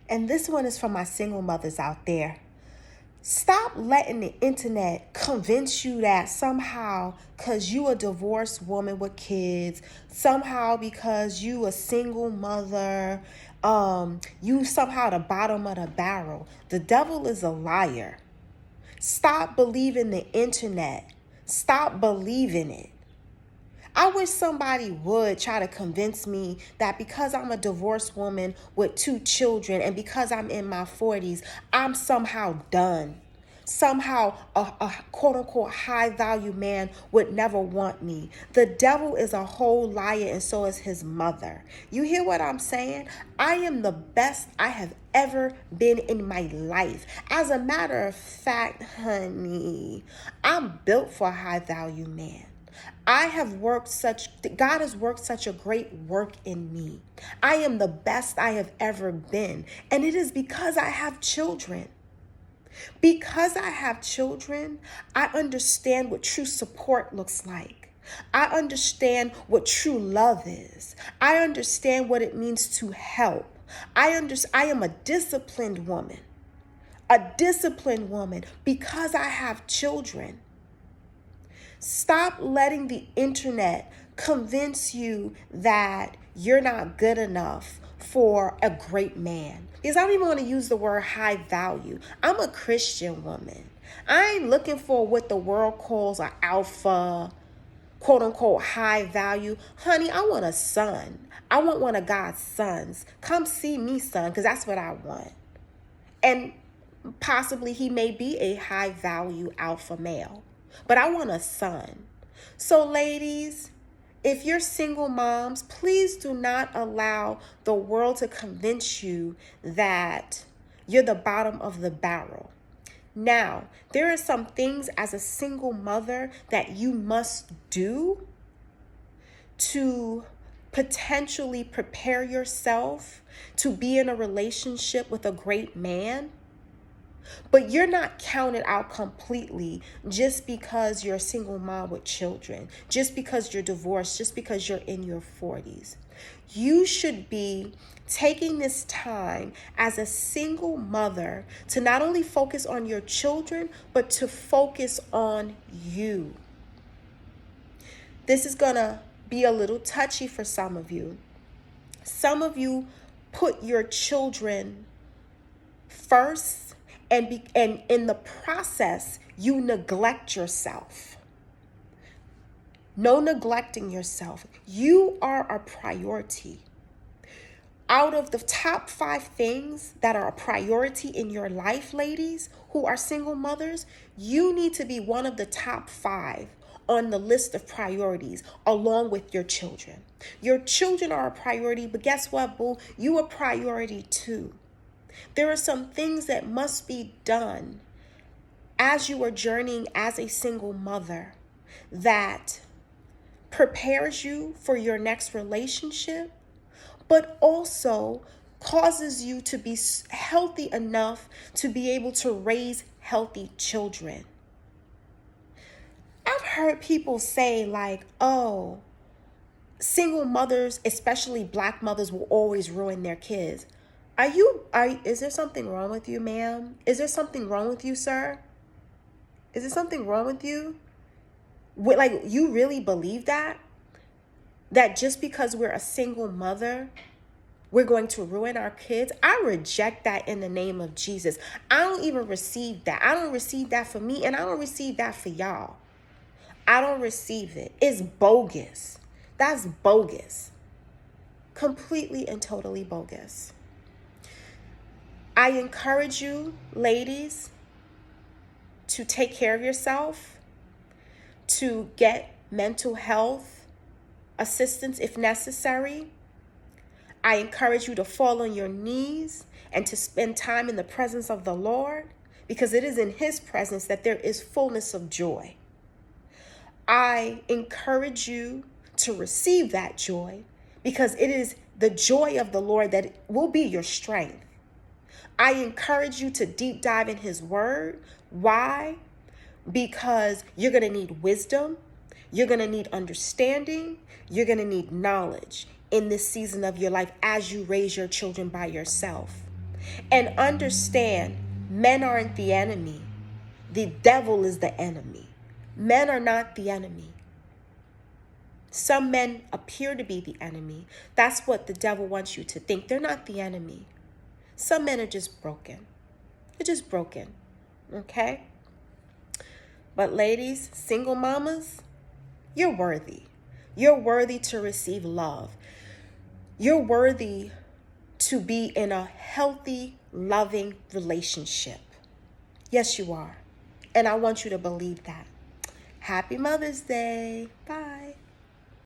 And this one is for my single mothers out there. Stop letting the internet convince you that somehow because you a divorced woman with kids, somehow because you a single mother, you somehow the bottom of the barrel. The devil is a liar. Stop believing the internet. Stop believing it. I wish somebody would try to convince me that because I'm a divorced woman with 2 children and because I'm in my 40s, I'm somehow done. Somehow a quote unquote high value man would never want me. The devil is a whole liar, and so is his mother. You hear what I'm saying? I am the best I have ever been in my life. As a matter of fact, honey, I'm built for a high value man. God has worked such a great work in me. I am the best I have ever been. And it is because I have children. Because I have children, I understand what true support looks like. I understand what true love is. I understand what it means to help. I am a disciplined woman. Because I have children. Stop letting the internet convince you that you're not good enough for a great man. Because I don't even want to use the word high value. I'm a Christian woman. I ain't looking for what the world calls an alpha, quote unquote, high value. Honey, I want a son. I want one of God's sons. Come see me, son, because that's what I want. And possibly he may be a high value alpha male. But I want a son. So ladies, if you're single moms, please do not allow the world to convince you that you're the bottom of the barrel. Now, there are some things as a single mother that you must do to potentially prepare yourself to be in a relationship with a great man. But you're not counted out completely just because you're a single mom with children, just because you're divorced, just because you're in your 40s. You should be taking this time as a single mother to not only focus on your children, but to focus on you. This is going to be a little touchy for some of you. Some of you put your children first. And in the process, you neglect yourself. No neglecting yourself. You are a priority. Out of the top 5 things that are a priority in your life, ladies who are single mothers, you need to be one of the top 5 on the list of priorities along with your children. Your children are a priority, but guess what, boo? You a priority too. There are some things that must be done as you are journeying as a single mother that prepares you for your next relationship, but also causes you to be healthy enough to be able to raise healthy children. I've heard people say like, oh, single mothers, especially Black mothers, will always ruin their kids. Is there something wrong with you, ma'am? Is there something wrong with you, sir? Is there something wrong with you? Like, you really believe that? That just because we're a single mother, we're going to ruin our kids? I reject that in the name of Jesus. I don't even receive that. I don't receive that for me, and I don't receive that for y'all. I don't receive it. It's bogus. That's bogus. Completely and totally bogus. I encourage you, ladies, to take care of yourself, to get mental health assistance if necessary. I encourage you to fall on your knees and to spend time in the presence of the Lord, because it is in His presence that there is fullness of joy. I encourage you to receive that joy, because it is the joy of the Lord that will be your strength. I encourage you to deep dive in His word. Why? Because you're going to need wisdom. You're going to need understanding. You're going to need knowledge in this season of your life as you raise your children by yourself. And understand, men aren't the enemy. The devil is the enemy. Men are not the enemy. Some men appear to be the enemy. That's what the devil wants you to think. They're not the enemy. Some men are just broken. They're just broken. Okay? But ladies, single mamas, you're worthy. You're worthy to receive love. You're worthy to be in a healthy, loving relationship. Yes, you are. And I want you to believe that. Happy Mother's Day. Bye.